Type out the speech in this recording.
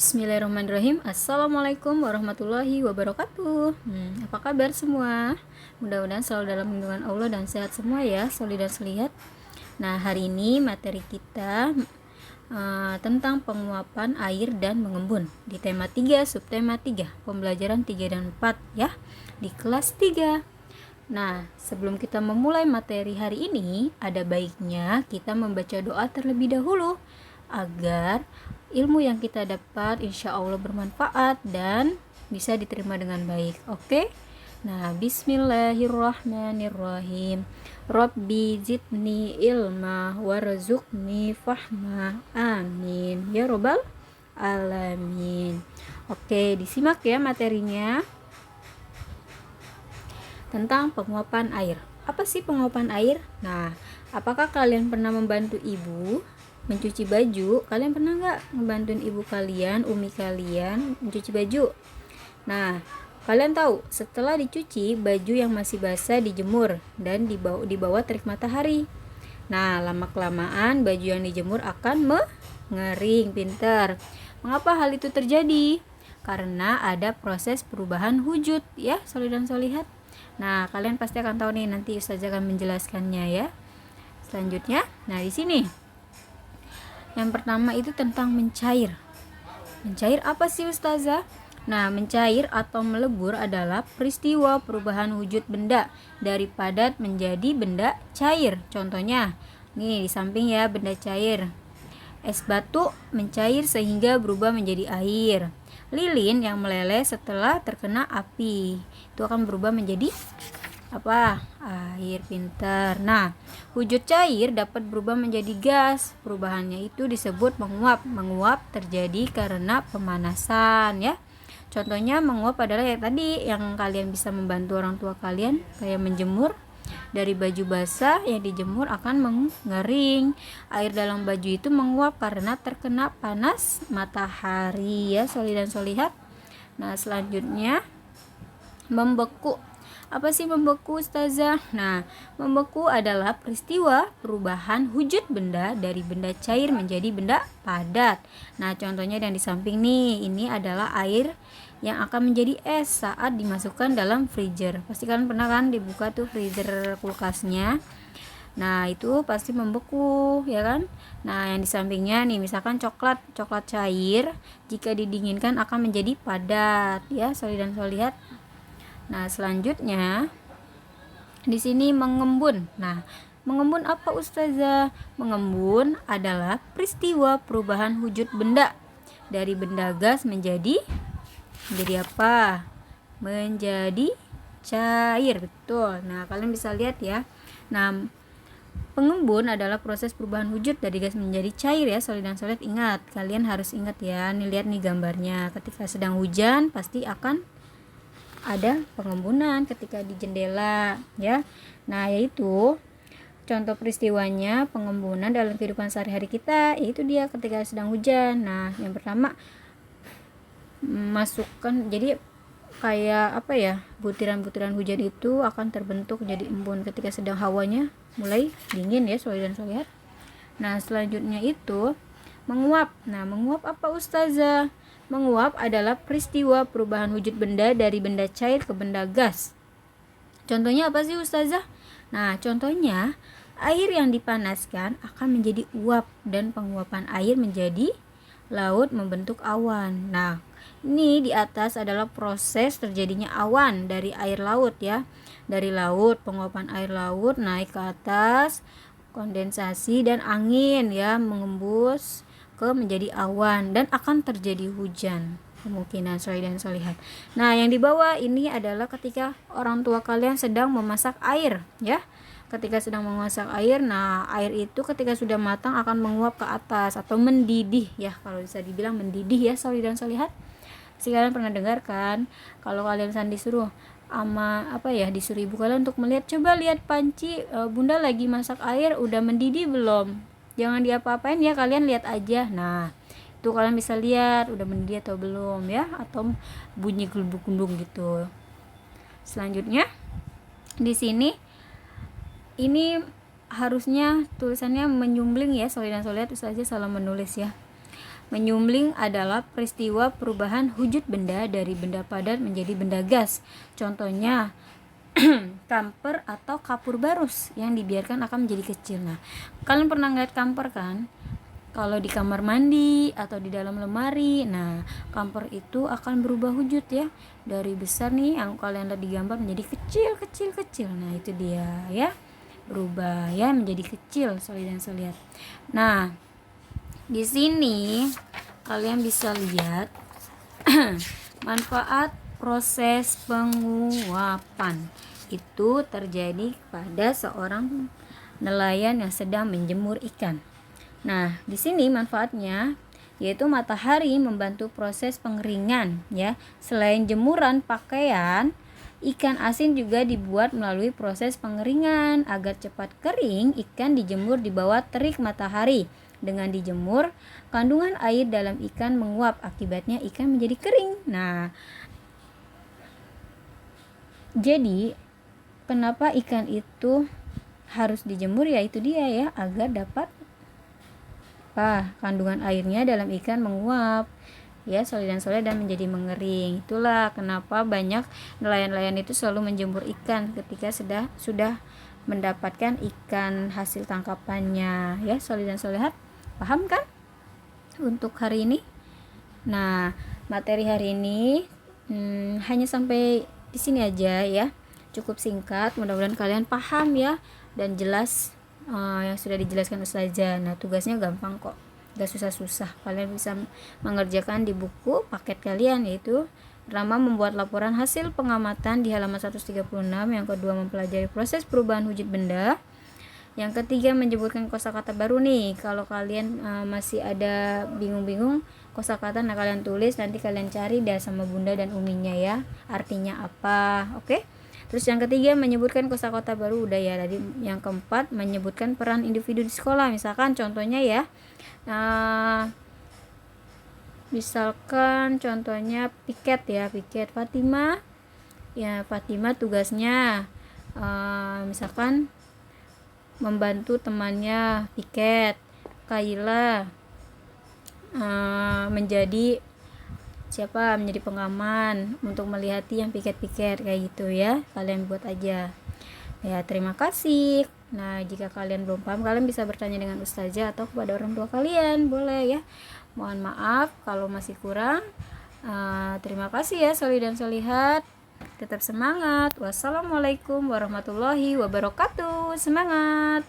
Bismillahirrahmanirrahim. Assalamualaikum warahmatullahi wabarakatuh. Apa kabar semua? Mudah-mudahan selalu dalam lindungan Allah dan sehat semua ya, solid dan solihat. Nah, hari ini materi kita tentang penguapan air dan mengembun di tema 3, subtema 3, pembelajaran 3 dan 4 ya, di kelas 3. Nah, sebelum kita memulai materi hari ini, ada baiknya kita membaca doa terlebih dahulu agar ilmu yang kita dapat insya Allah bermanfaat dan bisa diterima dengan baik. Oke? Nah, bismillahirrahmanirrahim. Rabbi zidni ilma warzuqni fahma. Amin. Ya Rabbal alamin. Oke, disimak ya materinya tentang penguapan air. Apa sih penguapan air? Nah, apakah kalian pernah membantu ibu mencuci baju? Kalian pernah nggak ngebantuin ibu kalian, umi kalian mencuci baju? Nah, kalian tahu setelah dicuci, baju yang masih basah dijemur dan dibawa terik matahari. Nah, lama-kelamaan baju yang dijemur akan mengering. Pinter. Mengapa hal itu terjadi? Karena ada proses perubahan wujud ya, solid dan solihat. Nah, kalian pasti akan tahu nih, nanti Ustazah akan menjelaskannya ya. Selanjutnya, nah di sini yang pertama itu tentang mencair. Mencair apa sih Ustazah? Nah, mencair atau melebur adalah peristiwa perubahan wujud benda dari padat menjadi benda cair. Contohnya, nih di samping ya, benda cair. Es batu mencair sehingga berubah menjadi air. Lilin yang meleleh setelah terkena api itu akan berubah menjadi apa? Air. Pintar. Nah, wujud cair dapat berubah menjadi gas. Perubahannya itu disebut menguap. Menguap terjadi karena pemanasan ya. Contohnya menguap adalah yang tadi yang kalian bisa membantu orang tua kalian kayak menjemur. Dari baju basah yang dijemur akan mengering. Air dalam baju itu menguap karena terkena panas matahari ya, solid dan solihat. Nah, selanjutnya membeku. Apa sih membeku Ustazah? Nah, membeku adalah peristiwa perubahan wujud benda dari benda cair menjadi benda padat. Nah, contohnya yang di samping nih, ini adalah air yang akan menjadi es saat dimasukkan dalam freezer. Pasti kalian pernah kan dibuka tuh freezer kulkasnya. Nah, itu pasti membeku ya kan. Nah, yang di sampingnya nih misalkan coklat cair jika didinginkan akan menjadi padat ya, solid dan solihat. Nah, selanjutnya di sini mengembun. Nah, mengembun apa Ustazah? Mengembun adalah peristiwa perubahan wujud benda dari benda gas menjadi apa? Menjadi cair. Betul. Nah, kalian bisa lihat ya. Nah, pengembun adalah proses perubahan wujud dari gas menjadi cair ya, solid dan solid. Ingat, kalian harus ingat ya. Nih lihat nih gambarnya. Ketika sedang hujan pasti akan ada pengembunan ketika di jendela ya. Nah, yaitu contoh peristiwanya pengembunan dalam kehidupan sehari-hari kita, yaitu dia ketika sedang hujan. Nah, yang pertama masukkan, jadi kayak apa ya, butiran-butiran hujan itu akan terbentuk jadi embun ketika sedang hawanya mulai dingin ya, solid dan solihat. Nah, selanjutnya itu menguap. Nah, menguap apa Ustazah? Menguap adalah peristiwa perubahan wujud benda dari benda cair ke benda gas. Contohnya apa sih Ustazah? Nah, contohnya air yang dipanaskan akan menjadi uap dan penguapan air menjadi laut membentuk awan. Nah, ini di atas adalah proses terjadinya awan dari air laut ya. Dari laut, penguapan air laut naik ke atas, kondensasi dan angin ya, mengembus ke menjadi awan dan akan terjadi hujan. Kemungkinan solid dan solihat. Nah, yang di bawah ini adalah ketika orang tua kalian sedang memasak air ya. Ketika sedang memasak air, nah air itu ketika sudah matang akan menguap ke atas atau mendidih ya, kalau bisa dibilang mendidih ya, solid dan solihat. Kalian pernah dengar kan kalau kalian disuruh ama apa ya, disuruh ibu kalian untuk melihat, coba lihat panci bunda lagi masak air udah mendidih belum, jangan diapa-apain ya, kalian lihat aja. Nah, itu kalian bisa lihat udah mendidih atau belum ya, atau bunyi gelubuk-gelubuk gitu. Selanjutnya di sini ini harusnya tulisannya menyumbling ya, solid dan solihat. Ustazah salah menulis ya. Menyumbling adalah peristiwa perubahan wujud benda dari benda padat menjadi benda gas. Contohnya kamper atau kapur barus yang dibiarkan akan menjadi kecil. Nah, kalian pernah ngeliat kamper kan? Kalau di kamar mandi atau di dalam lemari, nah kamper itu akan berubah wujud ya, dari besar nih yang kalian lihat di gambar menjadi kecil. Nah itu dia ya, berubah ya menjadi kecil, Soli dan Solihat. Nah di sini kalian bisa lihat manfaat proses penguapan itu terjadi pada seorang nelayan yang sedang menjemur ikan. Nah, di sini manfaatnya yaitu matahari membantu proses pengeringan ya. Selain jemuran pakaian, ikan asin juga dibuat melalui proses pengeringan. Agar cepat kering, ikan dijemur di bawah terik matahari. Dengan dijemur, kandungan air dalam ikan menguap, akibatnya ikan menjadi kering. Nah, jadi kenapa ikan itu harus dijemur, ya itu dia ya, agar dapat kandungan airnya dalam ikan menguap ya, Soli dan Solihat, dan menjadi mengering. Itulah kenapa banyak nelayan-nelayan itu selalu menjemur ikan ketika sudah mendapatkan ikan hasil tangkapannya ya, Soli dan Solihat. Paham kan untuk hari ini? Nah, materi hari ini hanya sampai di sini aja ya, cukup singkat. Mudah-mudahan kalian paham ya dan jelas yang sudah dijelaskan Ustazah. Nah, tugasnya gampang kok, gak susah-susah. Kalian bisa mengerjakan di buku paket kalian, yaitu pertama membuat laporan hasil pengamatan di halaman 136, yang kedua mempelajari proses perubahan wujud benda, yang ketiga menyebutkan kosakata baru nih. Kalau kalian masih ada bingung-bingung kosakata, nah kalian tulis, nanti kalian cari dah sama Bunda dan Uminya ya, artinya apa. Oke? Terus yang ketiga menyebutkan kosakata baru, udah ya tadi. Yang keempat menyebutkan peran individu di sekolah. Misalkan contohnya ya, misalkan contohnya piket ya, piket Fatimah ya, Fatimah tugasnya misalkan membantu temannya piket. Kaila menjadi pengaman untuk melihati yang piket-piket kayak gitu ya. Kalian buat aja ya. Terima kasih. Nah, jika kalian belum paham, kalian bisa bertanya dengan Ustazah atau kepada orang tua kalian, boleh ya. Mohon maaf kalau masih kurang. Terima kasih ya Soli dan Solihat. Tetap semangat. Wassalamualaikum warahmatullahi wabarakatuh. Semangat.